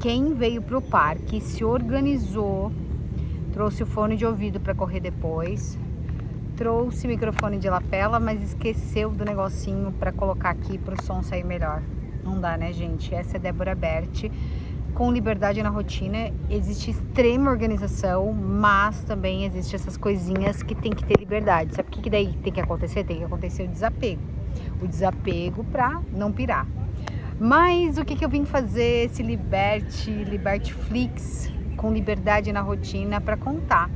quem veio pro parque, se organizou, trouxe o fone de ouvido para correr depois, trouxe o microfone de lapela, mas esqueceu do negocinho para colocar aqui para o som sair melhor. Não dá, né, gente? Essa é Débora Berti. Com liberdade na rotina, existe extrema organização, mas também existe essas coisinhas que tem que ter liberdade. Sabe o que daí tem que acontecer? Tem que acontecer o desapego. O desapego para não pirar. Mas o que eu vim fazer esse Libertiflix com liberdade na rotina para contar?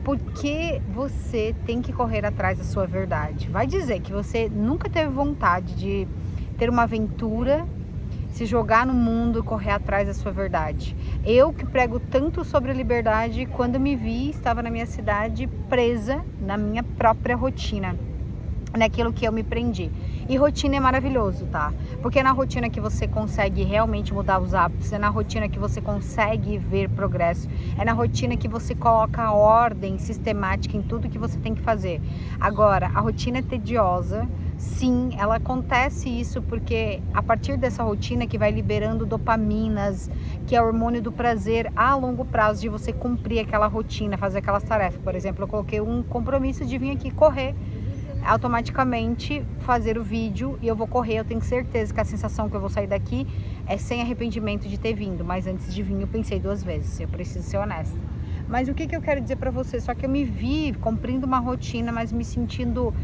Porque você tem que correr atrás da sua verdade. Vai dizer que você nunca teve vontade de ter uma aventura, se jogar no mundo e correr atrás da sua verdade. Eu que prego tanto sobre a liberdade, quando me vi, estava na minha cidade presa na minha própria rotina, naquilo que eu me prendi. E rotina é maravilhoso, tá? Porque é na rotina que você consegue realmente mudar os hábitos, é na rotina que você consegue ver progresso, é na rotina que você coloca ordem sistemática em tudo que você tem que fazer. Agora, a rotina é tediosa. Sim, ela acontece isso porque a partir dessa rotina que vai liberando dopaminas, que é o hormônio do prazer a longo prazo de você cumprir aquela rotina, fazer aquelas tarefas. Por exemplo, eu coloquei um compromisso de vir aqui correr, automaticamente fazer o vídeo e eu vou correr. Eu tenho certeza que a sensação que eu vou sair daqui é sem arrependimento de ter vindo, mas antes de vir eu pensei 2 vezes, eu preciso ser honesta. Mas o que eu quero dizer pra você? Só que eu me vi cumprindo uma rotina, mas me sentindo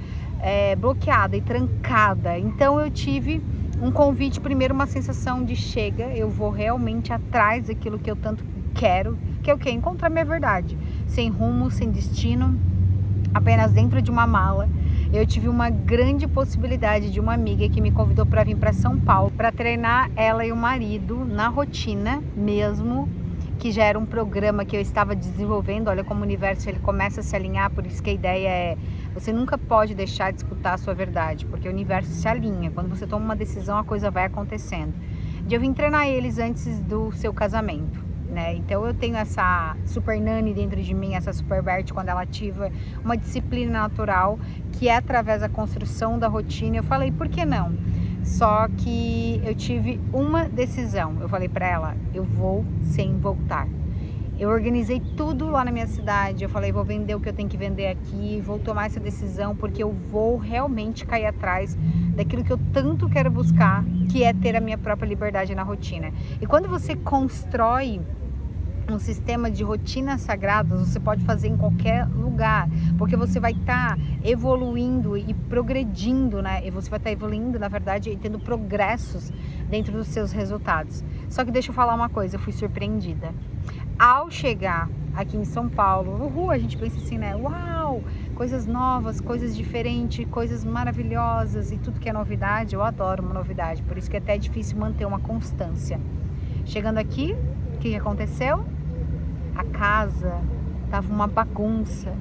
bloqueada e trancada. Então eu tive um convite, primeiro uma sensação de chega, eu vou realmente atrás daquilo que eu tanto quero, que é o quê? Encontrar minha verdade, sem rumo, sem destino, apenas dentro de uma mala. Eu tive uma grande possibilidade de uma amiga que me convidou para vir para São Paulo para treinar ela e o marido na rotina mesmo, que já era um programa que eu estava desenvolvendo. Olha como o universo ele começa a se alinhar, por isso que a ideia é você nunca pode deixar de escutar a sua verdade, porque o universo se alinha. Quando você toma uma decisão, a coisa vai acontecendo. E eu vim treinar eles antes do seu casamento, né? Então eu tenho essa super nani dentro de mim, essa super Bert quando ela ativa, uma disciplina natural que é através da construção da rotina. Eu falei, por que não? Só que eu tive uma decisão. Eu falei pra ela, eu vou sem voltar. Eu organizei tudo lá na minha cidade. Eu falei, vou vender o que eu tenho que vender aqui, vou tomar essa decisão porque eu vou realmente cair atrás daquilo que eu tanto quero buscar, que é ter a minha própria liberdade na rotina. E quando você constrói um sistema de rotinas sagradas, você pode fazer em qualquer lugar, porque você vai estar evoluindo e progredindo, né? E você vai estar evoluindo, na verdade, e tendo progressos dentro dos seus resultados. Só que deixa eu falar uma coisa, eu fui surpreendida. Ao chegar aqui em São Paulo, a gente pensa assim, né? Uau! Coisas novas, coisas diferentes, coisas maravilhosas e tudo que é novidade, eu adoro uma novidade, por isso que é até difícil manter uma constância. Chegando aqui, o que aconteceu? A casa tava uma bagunça.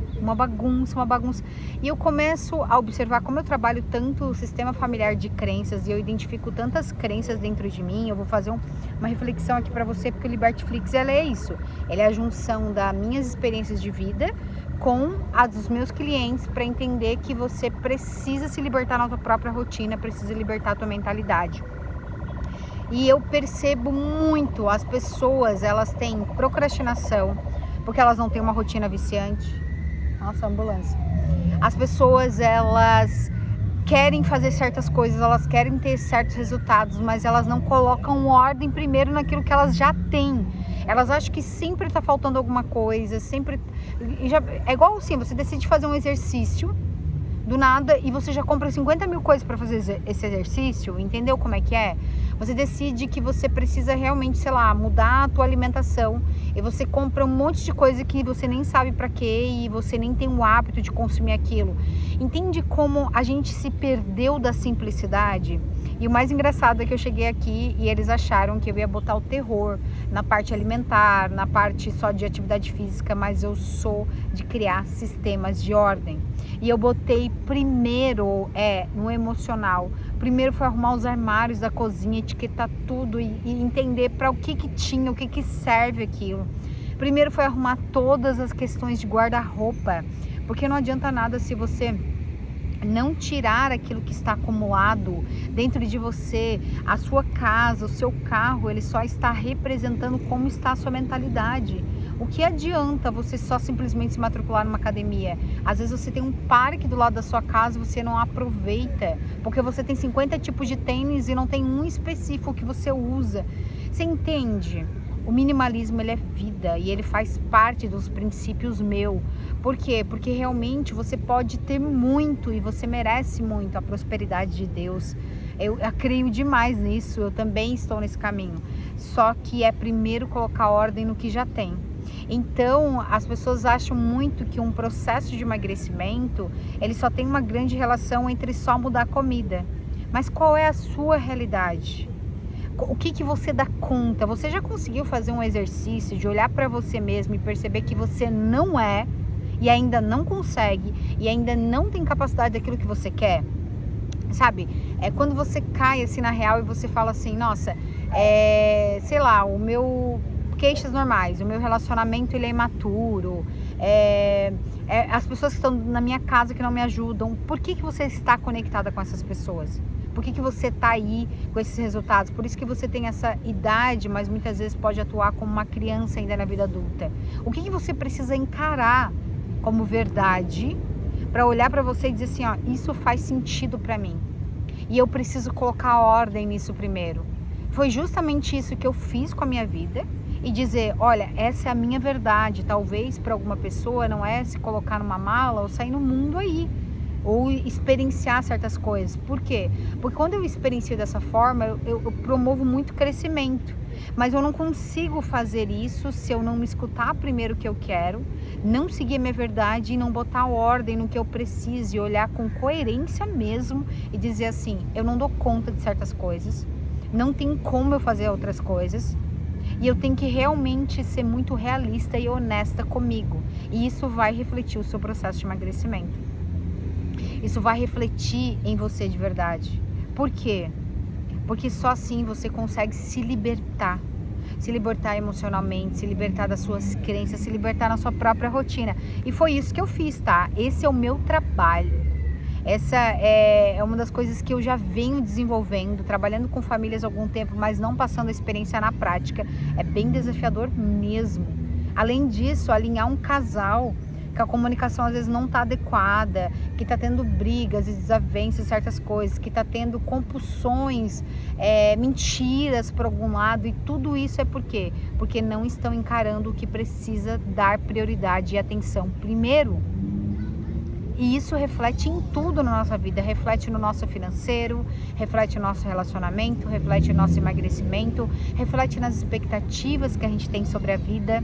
E eu começo a observar como eu trabalho tanto o sistema familiar de crenças e eu identifico tantas crenças dentro de mim. Eu vou fazer uma reflexão aqui para você, porque o Libertiflix ela é isso. Ele é a junção das minhas experiências de vida com as dos meus clientes para entender que você precisa se libertar na sua própria rotina, precisa libertar a tua mentalidade. E eu percebo muito, as pessoas, elas têm procrastinação, porque elas não têm uma rotina viciante. Nossa, ambulância. As pessoas, elas querem fazer certas coisas, elas querem ter certos resultados, mas elas não colocam ordem primeiro naquilo que elas já têm. Elas acham que sempre tá faltando alguma coisa, sempre... É igual assim, você decide fazer um exercício do nada e você já compra 50 mil coisas para fazer esse exercício, entendeu como é que é? Você decide que você precisa realmente, sei lá, mudar a tua alimentação e você compra um monte de coisa que você nem sabe para quê e você nem tem o hábito de consumir aquilo. Entende como a gente se perdeu da simplicidade? E o mais engraçado é que eu cheguei aqui e eles acharam que eu ia botar o terror na parte alimentar, na parte só de atividade física, mas eu sou de criar sistemas de ordem. E eu botei primeiro no emocional. Primeiro foi arrumar os armários da cozinha, etiquetar tudo e entender para o que tinha, o que serve aquilo. Primeiro foi arrumar todas as questões de guarda-roupa, porque não adianta nada se você não tirar aquilo que está acumulado dentro de você. A sua casa, o seu carro, ele só está representando como está a sua mentalidade. O que adianta você só simplesmente se matricular numa academia? Às vezes você tem um parque do lado da sua casa e você não aproveita, porque você tem 50 tipos de tênis e não tem um específico que você usa. Você entende? O minimalismo, ele é vida e ele faz parte dos princípios meu. Por quê? Porque realmente você pode ter muito e você merece muito a prosperidade de Deus. Eu creio demais nisso, eu também estou nesse caminho. Só que é primeiro colocar ordem no que já tem. Então, as pessoas acham muito que um processo de emagrecimento, ele só tem uma grande relação entre só mudar a comida. Mas qual é a sua realidade? O que você dá conta? Você já conseguiu fazer um exercício de olhar para você mesmo e perceber que você não é, e ainda não consegue, e ainda não tem capacidade daquilo que você quer? Sabe? É quando você cai assim na real e você fala assim, nossa, sei lá, o meu... queixas normais, o meu relacionamento ele é imaturo, as pessoas que estão na minha casa que não me ajudam. Por que você está conectada com essas pessoas? Por que você está aí com esses resultados? Por isso que você tem essa idade, mas muitas vezes pode atuar como uma criança ainda na vida adulta. O que você precisa encarar como verdade para olhar para você e dizer assim, ó, isso faz sentido para mim e eu preciso colocar ordem nisso primeiro. Foi justamente isso que eu fiz com a minha vida. E dizer, olha, essa é a minha verdade. Talvez para alguma pessoa não é se colocar numa mala ou sair no mundo aí, ou experienciar certas coisas. Por quê? Porque quando eu experiencio dessa forma, eu promovo muito crescimento. Mas eu não consigo fazer isso se eu não me escutar primeiro o que eu quero, não seguir a minha verdade e não botar ordem no que eu preciso e olhar com coerência mesmo e dizer assim, eu não dou conta de certas coisas, não tem como eu fazer outras coisas. E eu tenho que realmente ser muito realista e honesta comigo. E isso vai refletir o seu processo de emagrecimento. Isso vai refletir em você de verdade. Por quê? Porque só assim você consegue se libertar. Se libertar emocionalmente, se libertar das suas crenças, se libertar na sua própria rotina. E foi isso que eu fiz, tá? Esse é o meu trabalho. Essa é uma das coisas que eu já venho desenvolvendo, trabalhando com famílias há algum tempo, mas não passando a experiência na prática. É bem desafiador mesmo. Além disso, alinhar um casal que a comunicação às vezes não está adequada, que está tendo brigas e desavenças em certas coisas, que está tendo compulsões, mentiras por algum lado, e tudo isso é por quê? Porque não estão encarando o que precisa dar prioridade e atenção primeiro. E isso reflete em tudo na nossa vida, reflete no nosso financeiro, reflete no nosso relacionamento, reflete no nosso emagrecimento, reflete nas expectativas que a gente tem sobre a vida.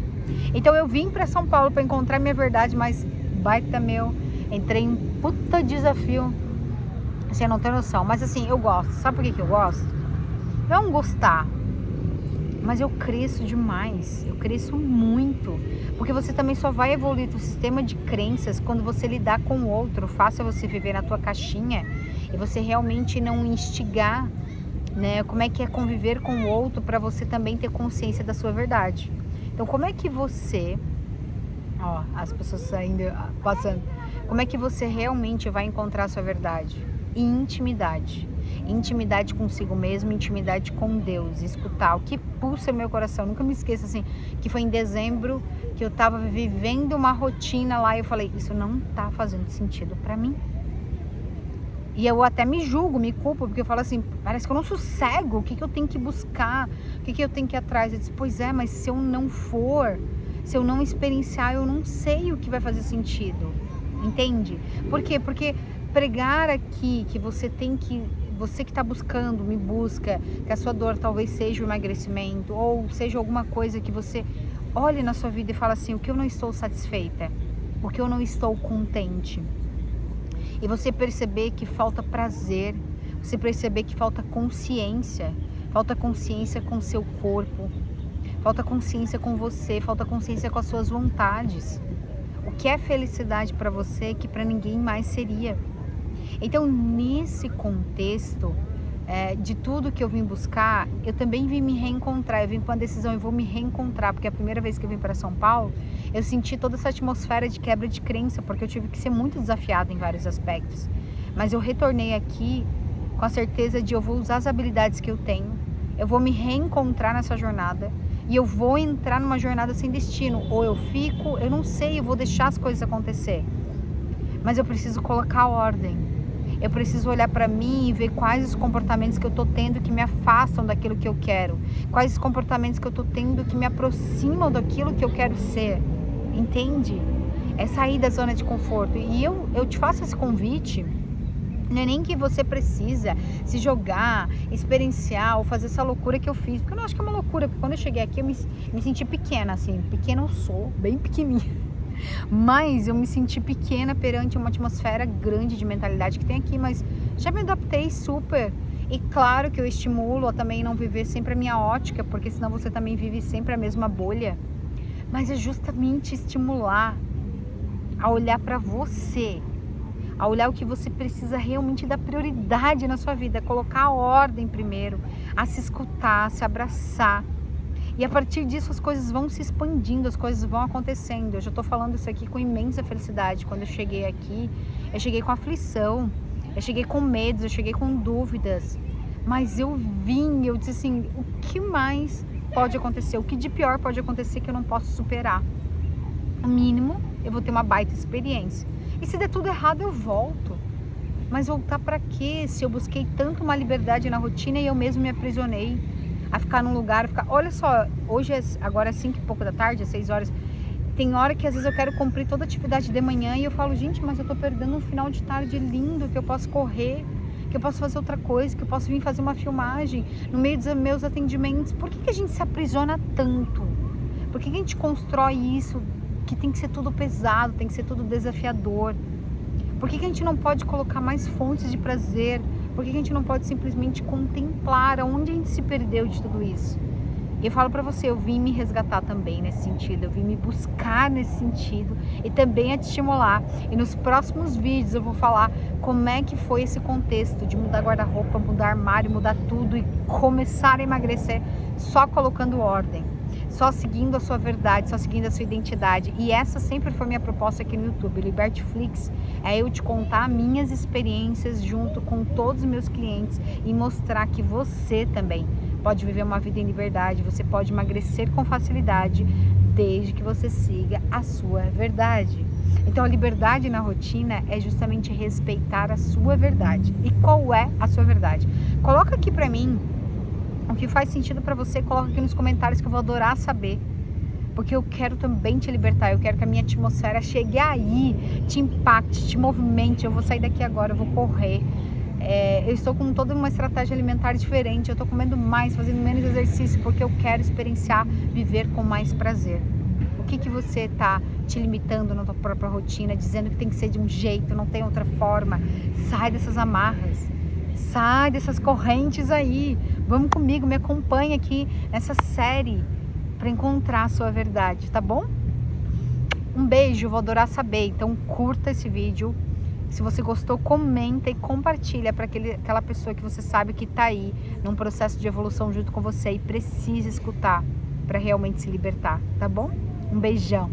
Então eu vim para São Paulo para encontrar minha verdade, mas baita meu, entrei em um puta desafio, você não tem noção. Mas assim, eu gosto, sabe por que eu gosto? Não gostar, mas eu cresço demais, eu cresço muito, porque você também só vai evoluir o sistema de crenças quando você lidar com o outro. Faça você viver na tua caixinha e você realmente não instigar, né? Como é que é conviver com o outro para você também ter consciência da sua verdade. Então, como é que você, ó, as pessoas ainda passando, como é que você realmente vai encontrar a sua verdade? Em intimidade. Intimidade consigo mesmo, intimidade com Deus, escutar o que pulsa meu coração. Nunca me esqueço assim, que foi em dezembro que eu tava vivendo uma rotina lá e eu falei, isso não tá fazendo sentido pra mim. E eu até me julgo, me culpo, porque eu falo assim, parece que eu não sossego, o que eu tenho que buscar, o que eu tenho que ir atrás? Eu disse, pois é, mas se eu não for, se eu não experienciar, eu não sei o que vai fazer sentido, entende? Por quê? Porque pregar aqui que você tem que, você que está buscando, me busca, que a sua dor talvez seja o emagrecimento, ou seja alguma coisa que você olhe na sua vida e fala assim, o que eu não estou satisfeita, o que eu não estou contente. E você perceber que falta prazer, você perceber que falta consciência com o seu corpo, falta consciência com você, falta consciência com as suas vontades. O que é felicidade para você que para ninguém mais seria. Então, nesse contexto de tudo que eu vim buscar, eu também vim me reencontrar. Eu vim com a decisão, eu vou me reencontrar, porque a primeira vez que eu vim para São Paulo, eu senti toda essa atmosfera de quebra de crença, porque eu tive que ser muito desafiada em vários aspectos. Mas eu retornei aqui com a certeza de eu vou usar as habilidades que eu tenho, eu vou me reencontrar nessa jornada e eu vou entrar numa jornada sem destino. Ou eu fico, eu não sei, eu vou deixar as coisas acontecer. Mas eu preciso colocar ordem. Eu preciso olhar para mim e ver quais os comportamentos que eu tô tendo que me afastam daquilo que eu quero. Quais os comportamentos que eu tô tendo que me aproximam daquilo que eu quero ser. Entende? É sair da zona de conforto. E eu te faço esse convite. Não é nem que você precisa se jogar, experienciar ou fazer essa loucura que eu fiz. Porque eu não acho que é uma loucura. Porque quando eu cheguei aqui eu me senti pequena, assim. Pequena eu sou, bem pequenininha. Mas eu me senti pequena perante uma atmosfera grande de mentalidade que tem aqui. Mas já me adaptei super. E claro que eu estimulo a também não viver sempre a minha ótica. Porque senão você também vive sempre a mesma bolha. Mas é justamente estimular a olhar para você, a olhar o que você precisa realmente dar prioridade na sua vida, colocar a ordem primeiro, a se escutar, a se abraçar. E a partir disso as coisas vão se expandindo, as coisas vão acontecendo. Eu já estou falando isso aqui com imensa felicidade. Quando eu cheguei aqui, eu cheguei com aflição, eu cheguei com medos, eu cheguei com dúvidas. Mas eu disse assim, o que mais pode acontecer? O que de pior pode acontecer que eu não posso superar? O mínimo, eu vou ter uma baita experiência. E se der tudo errado, eu volto. Mas voltar para quê? Se eu busquei tanto uma liberdade na rotina e eu mesmo me aprisionei a ficar num lugar, Olha só, hoje agora é 5 e pouco da tarde, é 6 horas. Tem hora que às vezes eu quero cumprir toda a atividade de manhã e eu falo, gente, mas eu tô perdendo um final de tarde lindo, que eu posso correr, que eu posso fazer outra coisa, que eu posso vir fazer uma filmagem no meio dos meus atendimentos. Por que a gente se aprisiona tanto? Por que a gente constrói isso que tem que ser tudo pesado, tem que ser tudo desafiador? Por que a gente não pode colocar mais fontes de prazer? Por que a gente não pode simplesmente contemplar aonde a gente se perdeu de tudo isso? E eu falo pra você, eu vim me resgatar também nesse sentido, eu vim me buscar nesse sentido e também a te estimular. E nos próximos vídeos eu vou falar como é que foi esse contexto de mudar guarda-roupa, mudar armário, mudar tudo e começar a emagrecer só colocando ordem. Só seguindo a sua verdade, só seguindo a sua identidade. E essa sempre foi minha proposta aqui no YouTube. Libertiflix é eu te contar minhas experiências junto com todos os meus clientes e mostrar que você também pode viver uma vida em liberdade, você pode emagrecer com facilidade, desde que você siga a sua verdade. Então a liberdade na rotina é justamente respeitar a sua verdade. E qual é a sua verdade? Coloca aqui pra mim o que faz sentido pra você, coloca aqui nos comentários que eu vou adorar saber. Porque eu quero também te libertar, eu quero que a minha atmosfera chegue aí, te impacte, te movimente. Eu vou sair daqui agora, eu vou correr. Eu estou com toda uma estratégia alimentar diferente, eu estou comendo mais, fazendo menos exercício, porque eu quero experienciar, viver com mais prazer. O que você está te limitando na tua própria rotina, dizendo que tem que ser de um jeito, não tem outra forma? Sai dessas amarras, sai dessas correntes aí. Vamos comigo, me acompanha aqui nessa série para encontrar a sua verdade, tá bom? Um beijo, vou adorar saber. Então curta esse vídeo. Se você gostou, comenta e compartilha para aquela pessoa que você sabe que tá aí num processo de evolução junto com você e precisa escutar para realmente se libertar, tá bom? Um beijão.